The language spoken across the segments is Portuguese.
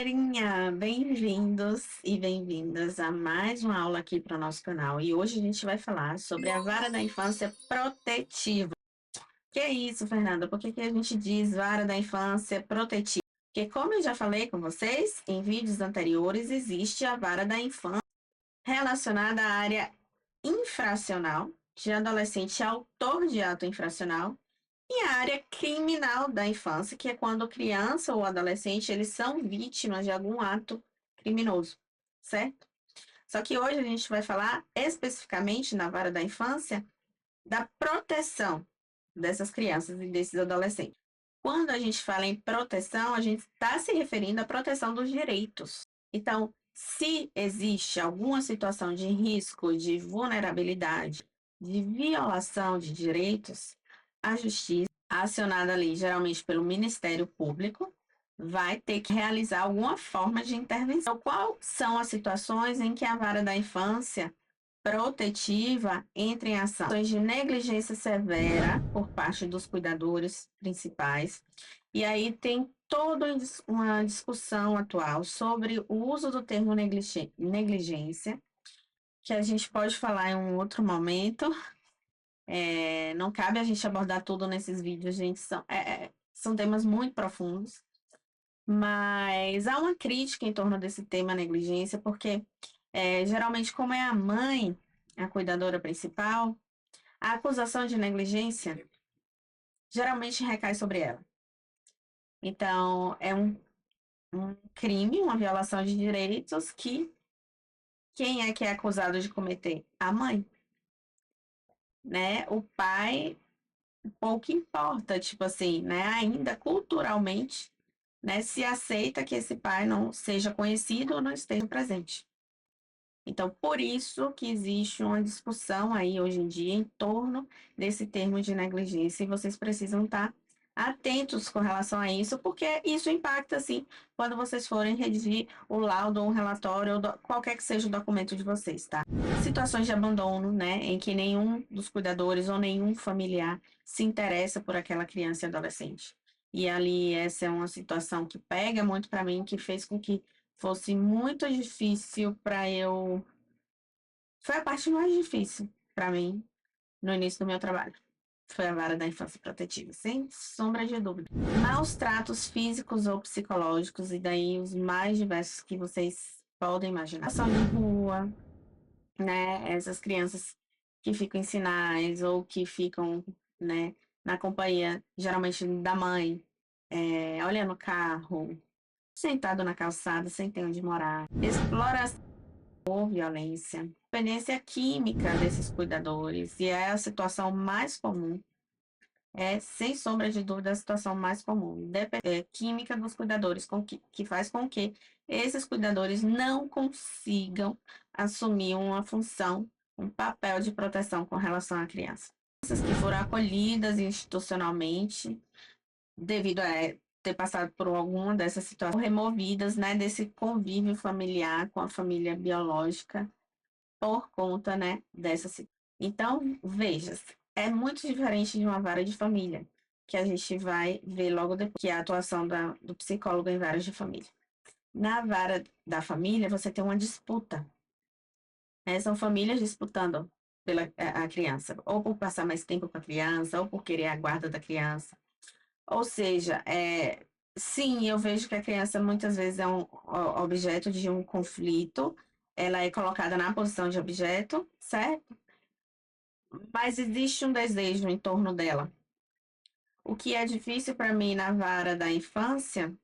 galerinha! Bem-vindos e bem-vindas a mais uma aula aqui para o nosso canal. E hoje a gente vai falar sobre a vara da infância protetiva. Que é isso, Fernanda? Por que a gente diz vara da infância protetiva? Porque, como eu já falei com vocês em vídeos anteriores, existe a vara da infância relacionada à área infracional, de adolescente autor de ato infracional, e a área criminal da infância, que é quando criança ou adolescente eles são vítimas de algum ato criminoso, certo? Só que hoje a gente vai falar especificamente na vara da infância da proteção dessas crianças e desses adolescentes. Quando a gente fala em proteção, a gente está se referindo à proteção dos direitos. Então, se existe alguma situação de risco, de vulnerabilidade, de violação de direitos, a justiça, acionada ali geralmente pelo Ministério Público, vai ter que realizar alguma forma de intervenção. Quais são as situações em que a vara da infância protetiva entra em ação? Ações de negligência severa por parte dos cuidadores principais. E aí tem toda uma discussão atual sobre o uso do termo negligência, que a gente pode falar em um outro momento. Não cabe a gente abordar tudo nesses vídeos, gente. São temas muito profundos. Mas há uma crítica em torno desse tema negligência, porque geralmente, como é a mãe, a cuidadora principal, a acusação de negligência geralmente recai sobre ela. Então, é um crime, uma violação de direitos que quem é que é acusado de cometer? A mãe, né? O pai, pouco importa, tipo assim, né? Ainda culturalmente, né? Se aceita que esse pai não seja conhecido ou não esteja presente. Então, por isso que existe uma discussão aí hoje em dia em torno desse termo de negligência, e vocês precisam estar atentos com relação a isso, porque isso impacta, sim, quando vocês forem redigir o laudo, ou um relatório, ou qualquer que seja o documento de vocês, tá? Situações de abandono, né, em que nenhum dos cuidadores ou nenhum familiar se interessa por aquela criança e adolescente. E ali, essa é uma situação que pega muito para mim, que fez com que fosse muito difícil para eu. Foi a parte mais difícil para mim no início do meu trabalho. Foi a vara da infância protetiva, sem sombra de dúvida. Maus tratos físicos ou psicológicos, e daí os mais diversos que vocês podem imaginar. Ação de rua, né? Essas crianças que ficam em sinais ou que ficam, né, na companhia, geralmente da mãe, olhando o carro, sentado na calçada, sem ter onde morar. Exploração ou violência. Dependência química desses cuidadores, e é a situação mais comum. Sem sombra de dúvida, a situação mais comum. Química dos cuidadores, que faz com que esses cuidadores não consigam assumir uma função, um papel de proteção com relação à criança. Crianças que foram acolhidas institucionalmente, devido a ter passado por alguma dessas situações, removidas, né, desse convívio familiar com a família biológica por conta, né, dessa situação. Então, veja, é muito diferente de uma vara de família, que a gente vai ver logo depois, que é a atuação do psicólogo em varas de família. Na vara da família, você tem uma disputa, né? São famílias disputando pela a criança, ou por passar mais tempo com a criança, ou por querer a guarda da criança. Ou seja, sim, eu vejo que a criança muitas vezes é um objeto de um conflito, ela é colocada na posição de objeto, certo? Mas existe um desejo em torno dela. O que é difícil para mim na vara da infância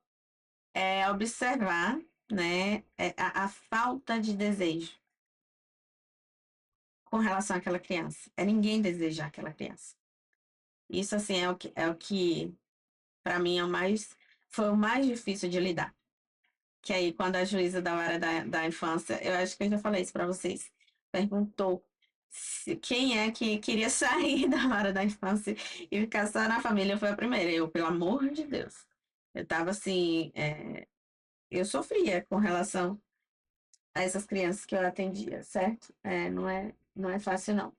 é observar, né, a falta de desejo com relação àquela criança. É ninguém desejar aquela criança. Isso, assim, é o que para mim, foi o mais difícil de lidar. Que aí, quando a juíza da vara da infância, eu acho que eu já falei isso para vocês, perguntou quem é que queria sair da vara da infância e ficar só na família, foi a primeira. Eu, pelo amor de Deus. Eu tava assim, eu sofria com relação a essas crianças que eu atendia, certo? Não é fácil, não.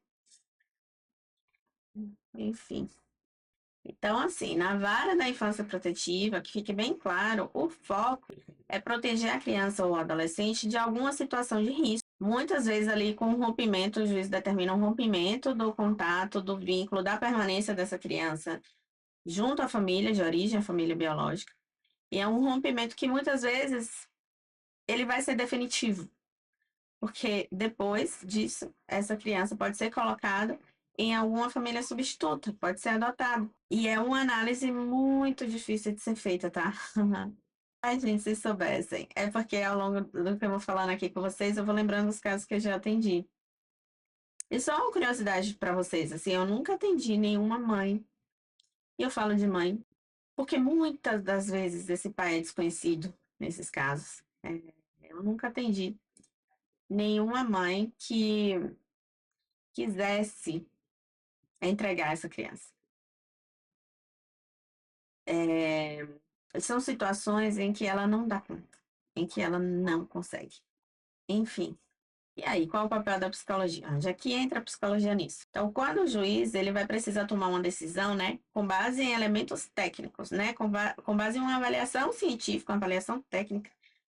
Enfim. Então, assim, na vara da infância protetiva, que fique bem claro, o foco é proteger a criança ou adolescente de alguma situação de risco. Muitas vezes ali com o rompimento, o juiz determina um rompimento do contato, do vínculo, da permanência dessa criança junto à família de origem, a família biológica. E é um rompimento que muitas vezes ele vai ser definitivo, porque depois disso, essa criança pode ser colocada em alguma família substituta, pode ser adotada. E é uma análise muito difícil de ser feita, tá? Ai, gente, se soubessem. É porque ao longo do que eu vou falando aqui com vocês, eu vou lembrando os casos que eu já atendi. E só uma curiosidade para vocês, assim, eu nunca atendi nenhuma mãe. E eu falo de mãe, porque muitas das vezes esse pai é desconhecido nesses casos. Eu nunca atendi nenhuma mãe que quisesse entregar essa criança. São situações em que ela não dá conta, em que ela não consegue. Enfim. E aí, qual o papel da psicologia? Onde é que entra a psicologia nisso? Então, quando o juiz ele vai precisar tomar uma decisão, né, com base em elementos técnicos, né, com base em uma avaliação científica, uma avaliação técnica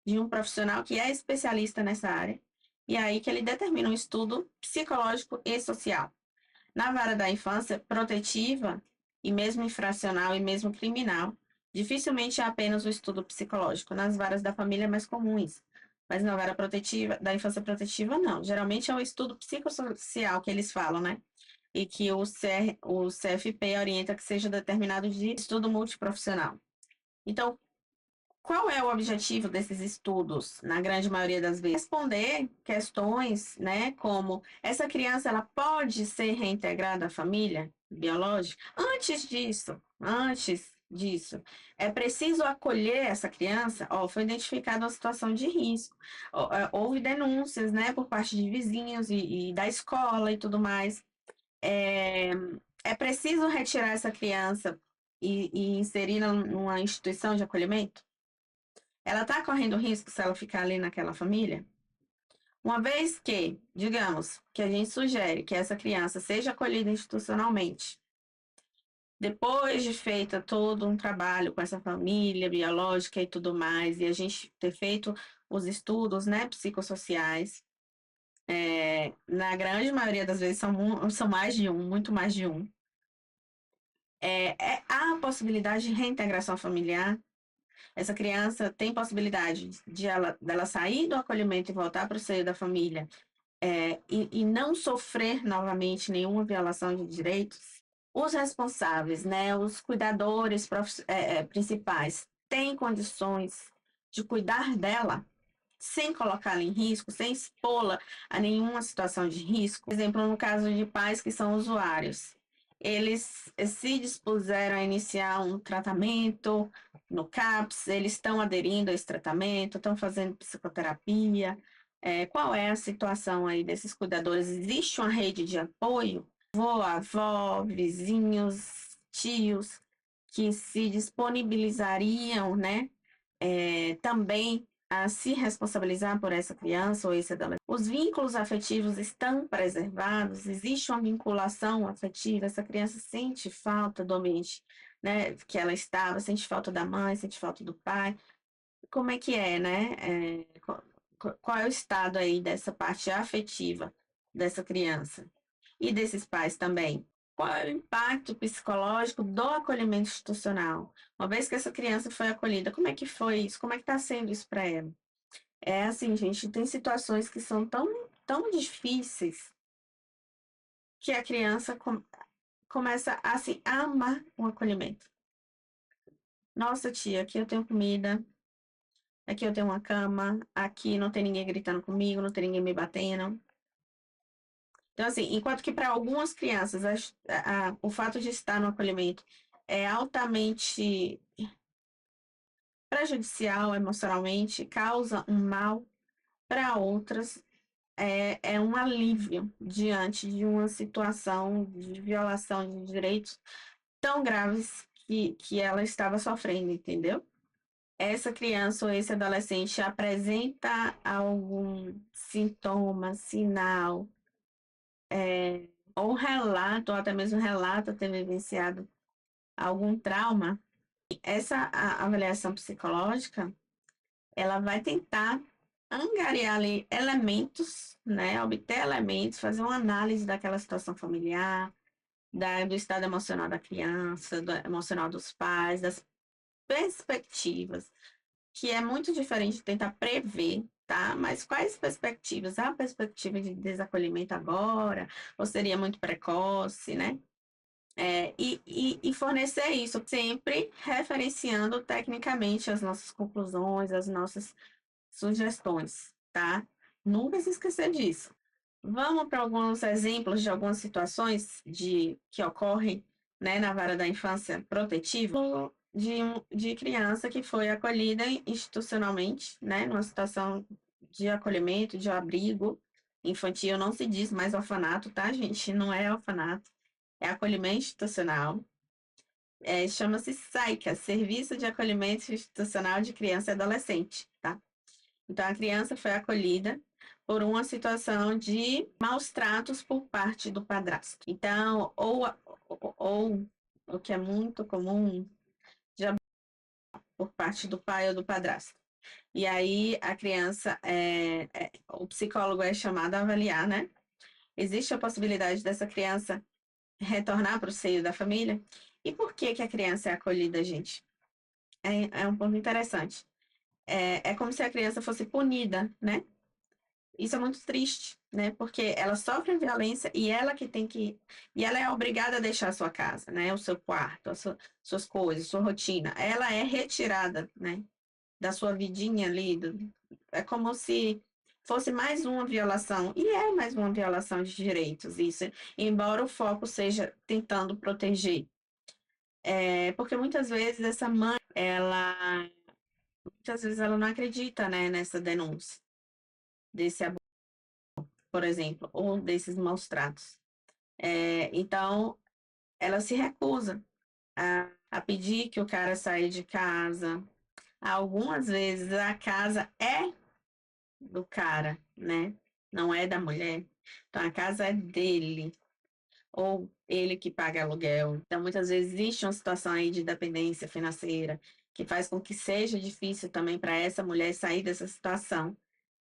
de um profissional que é especialista nessa área, e aí que ele determina um estudo psicológico e social. Na vara da infância protetiva, e mesmo infracional e mesmo criminal, dificilmente há apenas o estudo psicológico. Nas varas da família é mais comum isso. Mas na vara protetiva, da infância protetiva, não. Geralmente é o estudo psicossocial que eles falam, né? E que o CFP orienta que seja determinado de estudo multiprofissional. Então, qual é o objetivo desses estudos, na grande maioria das vezes? Responder questões, né, como essa criança ela pode ser reintegrada à família biológica? Antes disso, é preciso acolher essa criança? Foi identificada uma situação de risco. Houve denúncias, né, por parte de vizinhos e da escola e tudo mais. É, é preciso retirar essa criança e inserir numa instituição de acolhimento? Ela está correndo risco se ela ficar ali naquela família? Uma vez que, digamos, que a gente sugere que essa criança seja acolhida institucionalmente, depois de feita todo um trabalho com essa família biológica e tudo mais, e a gente ter feito os estudos, né, psicossociais, na grande maioria das vezes são mais de um, muito mais de um, há a possibilidade de reintegração familiar. Essa criança tem possibilidade dela sair do acolhimento e voltar para o seio da família, e não sofrer novamente nenhuma violação de direitos. Os responsáveis, né, os cuidadores principais, têm condições de cuidar dela sem colocá-la em risco, sem expô-la a nenhuma situação de risco. Por exemplo, no caso de pais que são usuários, eles se dispuseram a iniciar um tratamento no CAPS, eles estão aderindo a esse tratamento, estão fazendo psicoterapia. Qual é a situação aí desses cuidadores? Existe uma rede de apoio? Avó, vizinhos, tios, que se disponibilizariam, né, também a se responsabilizar por essa criança ou esse adolescente. Os vínculos afetivos estão preservados? Existe uma vinculação afetiva? Essa criança sente falta do ambiente, né, que ela estava, sente falta da mãe, sente falta do pai? Como é que é, né? Qual é o estado aí dessa parte afetiva dessa criança? E desses pais também? Qual é o impacto psicológico do acolhimento institucional? Uma vez que essa criança foi acolhida, como é que foi isso? Como é que está sendo isso para ela? É assim, gente, tem situações que são tão difíceis que a criança começa a assim, a amar o acolhimento. Nossa, tia, aqui eu tenho comida, aqui eu tenho uma cama, aqui não tem ninguém gritando comigo, não tem ninguém me batendo. Então, assim, enquanto que para algumas crianças o fato de estar no acolhimento é altamente prejudicial emocionalmente, causa um mal, para outras é um alívio diante de uma situação de violação de direitos tão graves que ela estava sofrendo, entendeu? Essa criança ou esse adolescente apresenta algum sintoma, sinal, ou relato, ou até mesmo relata ter vivenciado algum trauma, essa avaliação psicológica, ela vai tentar angariar ali elementos, né? Obter elementos, fazer uma análise daquela situação familiar, do estado emocional da criança, do emocional dos pais, das perspectivas, que é muito diferente de tentar prever, tá? Mas quais perspectivas? Há a perspectiva de desacolhimento agora, ou seria muito precoce, né? E fornecer isso, sempre referenciando tecnicamente as nossas conclusões, as nossas sugestões, tá? Nunca se esquecer disso. Vamos para alguns exemplos de algumas situações que ocorrem, né, na vara da infância protetiva de criança que foi acolhida institucionalmente, né, numa situação de acolhimento, de abrigo infantil, não se diz mais orfanato, tá, gente? Não é orfanato, é acolhimento institucional. Chama-se SAICA, Serviço de Acolhimento Institucional de Criança e Adolescente, tá? Então, a criança foi acolhida por uma situação de maus tratos por parte do padrasto. Então, ou o que é muito comum, já por parte do pai ou do padrasto. E aí, a criança, o psicólogo é chamado a avaliar, né? Existe a possibilidade dessa criança retornar para o seio da família? E por que que a criança é acolhida, gente? É um ponto interessante. É como se a criança fosse punida, né? Isso é muito triste, né? Porque ela sofre violência e ela que tem que. E ela é obrigada a deixar a sua casa, né? O seu quarto, suas coisas, sua rotina. Ela é retirada, né? Da sua vidinha ali. É como se fosse mais uma violação. E é mais uma violação de direitos, isso. Embora o foco seja tentando proteger. Porque muitas vezes essa mãe, muitas vezes ela não acredita, né, nessa denúncia desse abuso, por exemplo, ou desses maus tratos. Então, ela se recusa a pedir que o cara saia de casa. Algumas vezes a casa é do cara, né? Não é da mulher. Então, a casa é dele. Ou ele que paga aluguel. Então, muitas vezes existe uma situação aí de dependência financeira que faz com que seja difícil também para essa mulher sair dessa situação,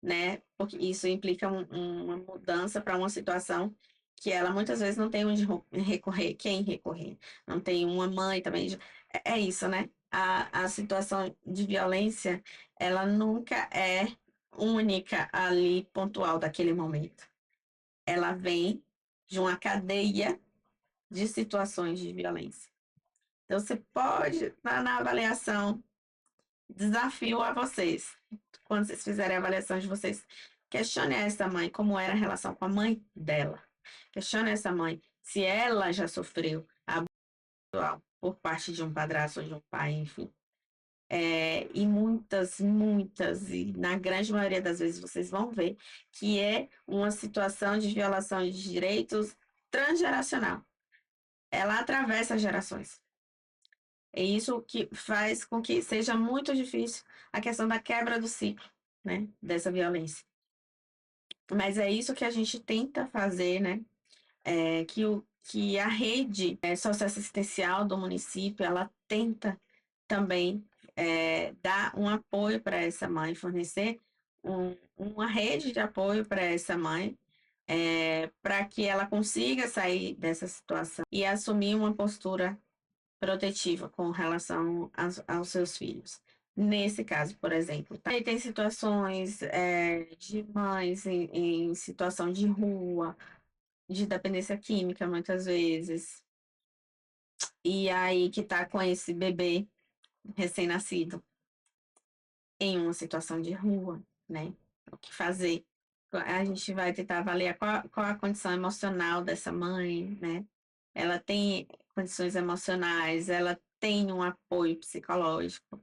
né? Porque isso implica uma mudança para uma situação que ela muitas vezes não tem onde recorrer, quem recorrer, não tem uma mãe também. É isso, né? A situação de violência, ela nunca é única ali, pontual daquele momento. Ela vem de uma cadeia de situações de violência. Então, você pode, na avaliação, desafio a vocês, quando vocês fizerem a avaliação de vocês, questione essa mãe como era a relação com a mãe dela. Questione essa mãe se ela já sofreu abuso por parte de um padrasto ou de um pai, enfim. E muitas, e na grande maioria das vezes vocês vão ver que é uma situação de violação de direitos transgeracional. Ela atravessa gerações. É isso que faz com que seja muito difícil a questão da quebra do ciclo, né, dessa violência. Mas é isso que a gente tenta fazer, né, que a rede socioassistencial do município, ela tenta também dar um apoio para essa mãe, fornecer uma rede de apoio para essa mãe, para que ela consiga sair dessa situação e assumir uma postura protetiva com relação aos seus filhos. Nesse caso, por exemplo, tá? E tem situações de mães em situação de rua, de dependência química, muitas vezes, e aí que tá com esse bebê recém-nascido em uma situação de rua, né? O que fazer? A gente vai tentar avaliar qual a condição emocional dessa mãe, né? Ela tem condições emocionais, ela tem um apoio psicológico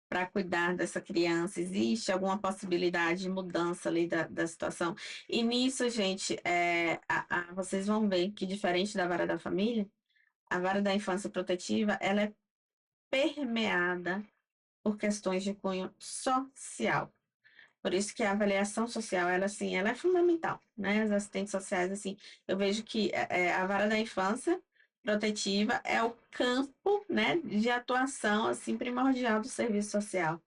para cuidar dessa criança? Existe alguma possibilidade de mudança ali da situação? E nisso, gente, vocês vão ver que, diferente da vara da família, a vara da infância protetiva, ela é permeada por questões de cunho social. Por isso que a avaliação social, ela, assim, ela é fundamental, né? As assistentes sociais, assim, eu vejo que a vara da infância protetiva é o campo, né, de atuação assim primordial do serviço social,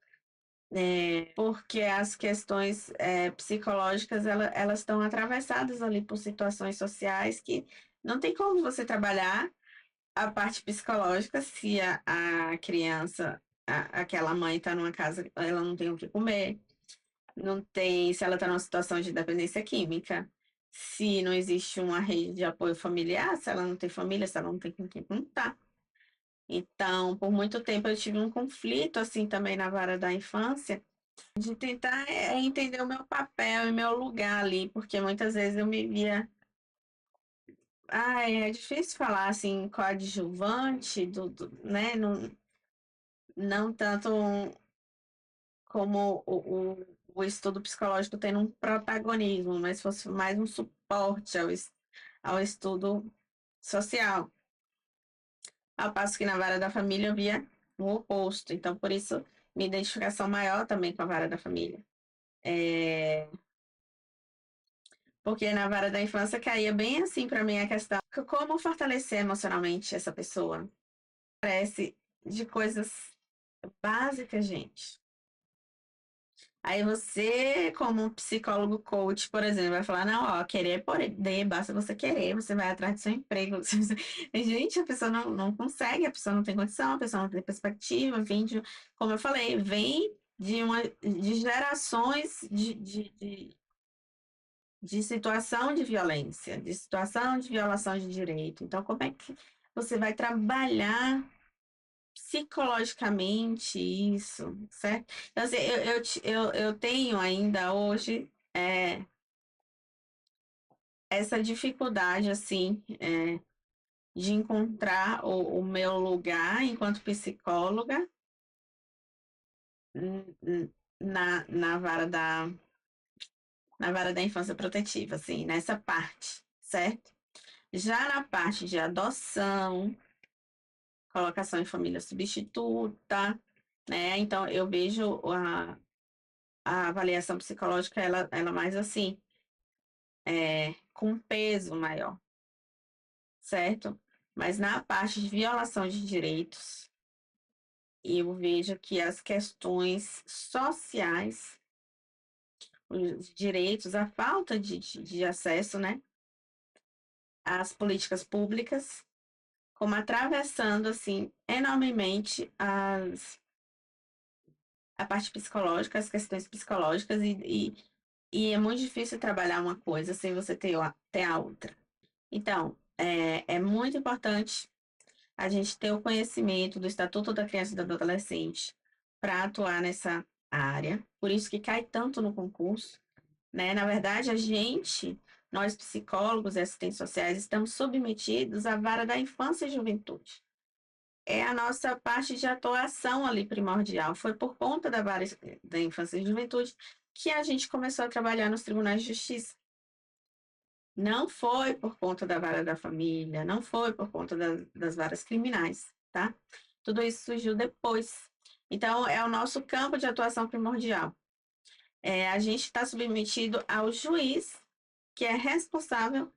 porque as questões psicológicas elas estão atravessadas ali por situações sociais que não tem como você trabalhar a parte psicológica se a criança, aquela mãe está numa casa, ela não tem o que comer, não tem, se ela está numa situação de dependência química, se não existe uma rede de apoio familiar, se ela não tem família, se ela não tem com quem contar. Então, por muito tempo eu tive um conflito assim também na vara da infância, de tentar entender o meu papel e meu lugar ali, porque muitas vezes eu me via. É difícil falar assim, coadjuvante, né? Não, não tanto como o estudo psicológico tendo um protagonismo, mas fosse mais um suporte ao estudo social. Ao passo que na vara da família eu via o oposto. Então, por isso, minha identificação maior também com a vara da família. Porque na vara da infância caía bem assim para mim a questão: como fortalecer emocionalmente essa pessoa? Parece de coisas básicas, gente. Aí você, como um psicólogo coach, por exemplo, vai falar, não, ó, querer é poder, basta você querer, você vai atrás do seu emprego. Gente, a pessoa não consegue, a pessoa não tem condição, a pessoa não tem perspectiva, como eu falei, vem de gerações de situação de violência, de situação de violação de direito. Então, como é que você vai trabalhar psicologicamente isso, certo? Então, assim, eu tenho ainda hoje essa dificuldade, assim, de encontrar o meu lugar enquanto psicóloga na, na vara da, na vara da infância protetiva, assim, nessa parte, certo? Já na parte de adoção, colocação em família substituta, né? Então, eu vejo a avaliação psicológica, ela mais assim, com peso maior, certo? Mas na parte de violação de direitos, eu vejo que as questões sociais, os direitos, a falta de acesso, né, às políticas públicas, como atravessando, assim, enormemente a parte psicológica, as questões psicológicas, e é muito difícil trabalhar uma coisa sem você ter a outra. Então, é muito importante a gente ter o conhecimento do Estatuto da Criança e do Adolescente para atuar nessa área. Por isso que cai tanto no concurso, né? Na verdade, nós psicólogos e assistentes sociais, estamos submetidos à vara da infância e juventude. É a nossa parte de atuação ali primordial. Foi por conta da vara da infância e juventude que a gente começou a trabalhar nos tribunais de justiça. Não foi por conta da vara da família, não foi por conta das varas criminais, tá? Tudo isso surgiu depois. Então, é o nosso campo de atuação primordial. A gente está submetido ao juiz, que é responsável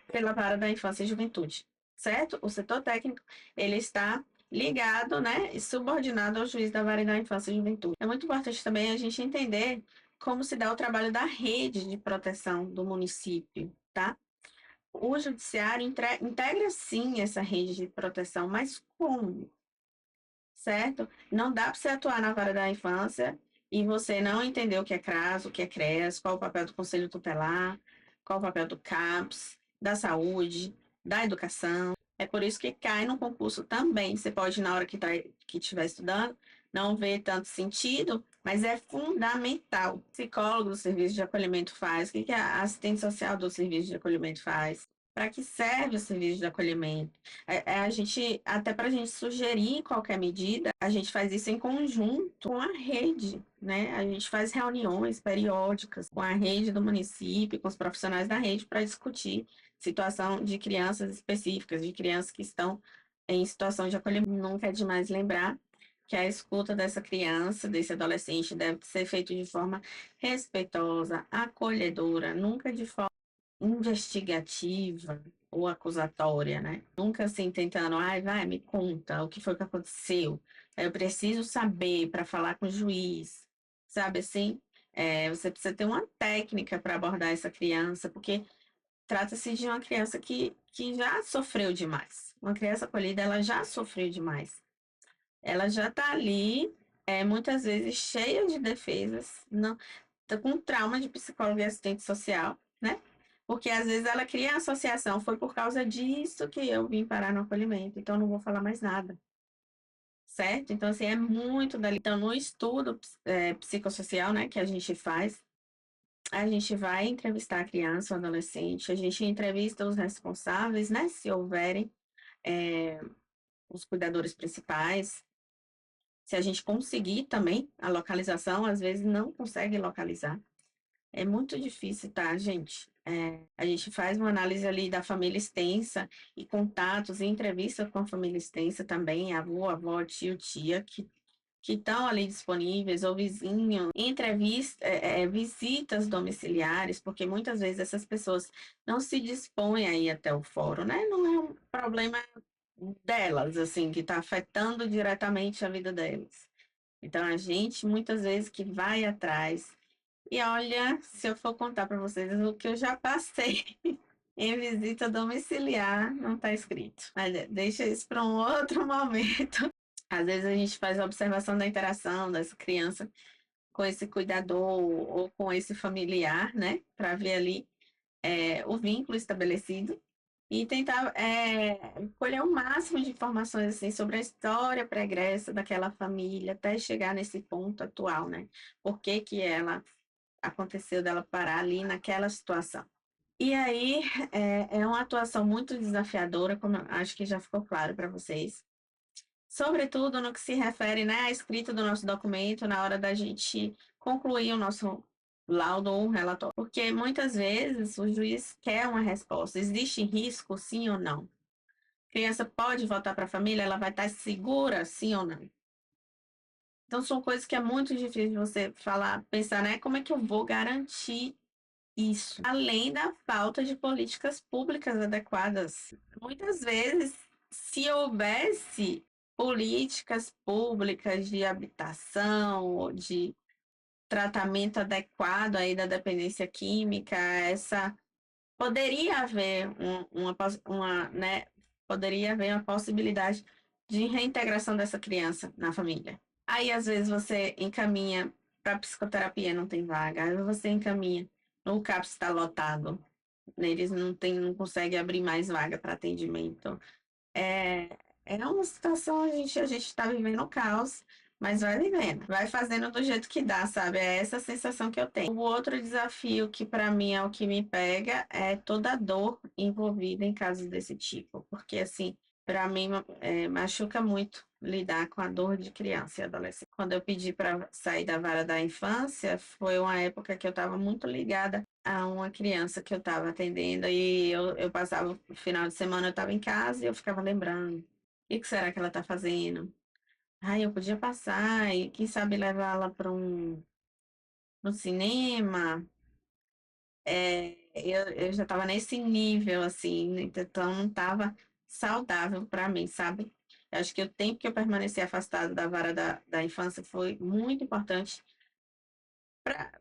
pela vara da infância e juventude, certo? O setor técnico, ele está ligado, né, e subordinado ao juiz da vara da infância e juventude. É muito importante também a gente entender como se dá o trabalho da rede de proteção do município, tá? O judiciário integra sim essa rede de proteção, mas como? Certo? Não dá para você atuar na vara da infância e você não entender o que é CRAS, o que é CREAS, qual o papel do Conselho Tutelar, qual o papel do CAPS, da saúde, da educação. É por isso que cai no concurso também. Você pode, na hora que estiver estudando, não ver tanto sentido, mas é fundamental. O psicólogo do serviço de acolhimento faz, o que a assistente social do serviço de acolhimento faz, para que serve o serviço de acolhimento. A gente, até para a gente sugerir qualquer medida, a gente faz isso em conjunto com a rede, né? A gente faz reuniões periódicas com a rede do município, com os profissionais da rede, para discutir situação de crianças específicas, de crianças que estão em situação de acolhimento. Nunca é demais lembrar que a escuta dessa criança, desse adolescente, deve ser feita de forma respeitosa, acolhedora, nunca de forma investigativa, ou acusatória, né? Nunca assim tentando, ai, vai, me conta o que foi que aconteceu. Eu preciso saber para falar com o juiz, sabe assim? Você precisa ter uma técnica para abordar essa criança, porque trata-se de uma criança que já sofreu demais. Uma criança acolhida, ela já sofreu demais. Ela já está ali, muitas vezes cheia de defesas, não, tá com trauma de psicólogo e assistente social, né? Porque às vezes ela cria a associação, foi por causa disso que eu vim parar no acolhimento, então eu não vou falar mais nada, certo? Então, assim, é muito dali. Então, no estudo psicossocial, né, que a gente faz, a gente vai entrevistar a criança ou adolescente, a gente entrevista os responsáveis, né, se houverem, os cuidadores principais. Se a gente conseguir também a localização, às vezes não consegue localizar. É muito difícil, tá, gente? A gente faz uma análise ali da família extensa e contatos e entrevista com a família extensa também, avô, tio, tia, que estão ali disponíveis, ou vizinho, entrevista, visitas domiciliares, porque muitas vezes essas pessoas não se dispõem a ir até o fórum, né? Não é um problema delas, assim, que está afetando diretamente a vida delas. Então, a gente, muitas vezes, que vai atrás. E olha, se eu for contar para vocês o que eu já passei em visita domiciliar, não está escrito. Mas deixa isso para um outro momento. Às vezes a gente faz a observação da interação dessa criança com esse cuidador ou com esse familiar, né? Para ver ali o vínculo estabelecido e tentar colher o máximo de informações assim, sobre a história pregressa daquela família até chegar nesse ponto atual, né? Por que que ela aconteceu dela parar ali naquela situação. E aí é uma atuação muito desafiadora, como eu acho que já ficou claro para vocês. Sobretudo no que se refere, né, à escrita do nosso documento na hora da gente concluir o nosso laudo ou relatório. Porque muitas vezes o juiz quer uma resposta. Existe risco, sim ou não? A criança pode voltar para a família, ela vai estar segura, sim ou não? Então, são coisas que é muito difícil de você falar, pensar, né? Como é que eu vou garantir isso? Além da falta de políticas públicas adequadas. Muitas vezes, se houvesse políticas públicas de habitação, de tratamento adequado aí da dependência química, poderia haver né, poderia haver uma possibilidade de reintegração dessa criança na família. Aí, às vezes, você encaminha para psicoterapia, não tem vaga. Aí você encaminha, o CAPS está lotado. Eles não conseguem abrir mais vaga para atendimento. É, é uma situação, a gente está vivendo um caos, mas vai vivendo, vai fazendo do jeito que dá, sabe? É essa sensação que eu tenho. O outro desafio que para mim é o que me pega é toda a dor envolvida em casos desse tipo, porque assim, para mim machuca muito lidar com a dor de criança e adolescente. Quando eu pedi para sair da vara da infância, foi uma época que eu estava muito ligada a uma criança que eu estava atendendo e eu passava o final de semana, eu estava em casa e eu ficava lembrando, o que será que ela está fazendo? Ai, eu podia passar e quem sabe levá-la para um cinema. Eu já estava nesse nível, assim, então não estava saudável para mim, sabe? Eu acho que o tempo que eu permaneci afastada da vara da infância foi muito importante para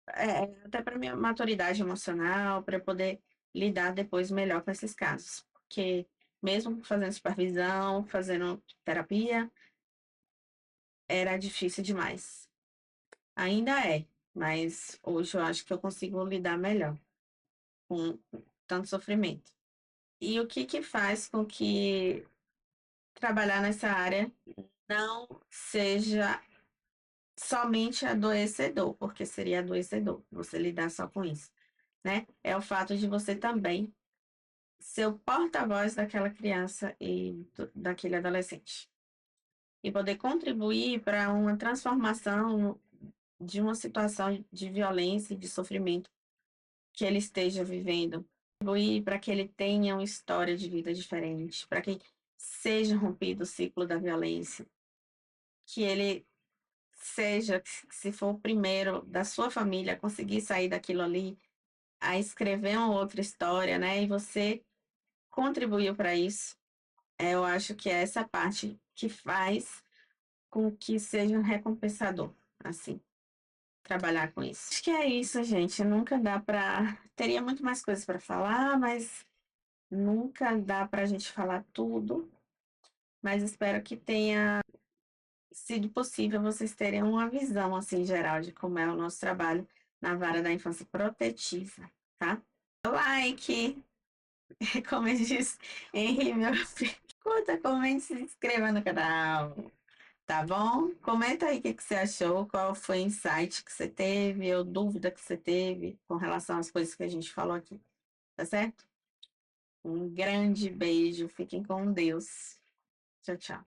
até para minha maturidade emocional, para poder lidar depois melhor com esses casos. Porque mesmo fazendo supervisão, fazendo terapia, era difícil demais. Ainda é, mas hoje eu acho que eu consigo lidar melhor com tanto sofrimento. E o que que faz com que trabalhar nessa área não seja somente adoecedor, porque seria adoecedor você lidar só com isso, né? É o fato de você também ser o porta-voz daquela criança e daquele adolescente. E poder contribuir para uma transformação de uma situação de violência e de sofrimento que ele esteja vivendo. Contribuir para que ele tenha uma história de vida diferente, para que seja rompido o ciclo da violência, que ele seja, se for o primeiro da sua família a conseguir sair daquilo ali, a escrever uma outra história, né? E você contribuiu para isso. Eu acho que é essa parte que faz com que seja recompensador, assim, trabalhar com isso. Acho que é isso, gente. Nunca dá para. Teria muito mais coisas para falar, mas nunca dá para a gente falar tudo. Mas espero que tenha sido possível vocês terem uma visão, assim, geral de como é o nosso trabalho na vara da infância protetiva, tá? Like, como eu disse, Henri, meu filho. Curta, comente, se inscreva no canal. Tá bom? Comenta aí o que que você achou, qual foi o insight que você teve, ou dúvida que você teve com relação às coisas que a gente falou aqui, tá certo? Um grande beijo, fiquem com Deus. Tchau, tchau.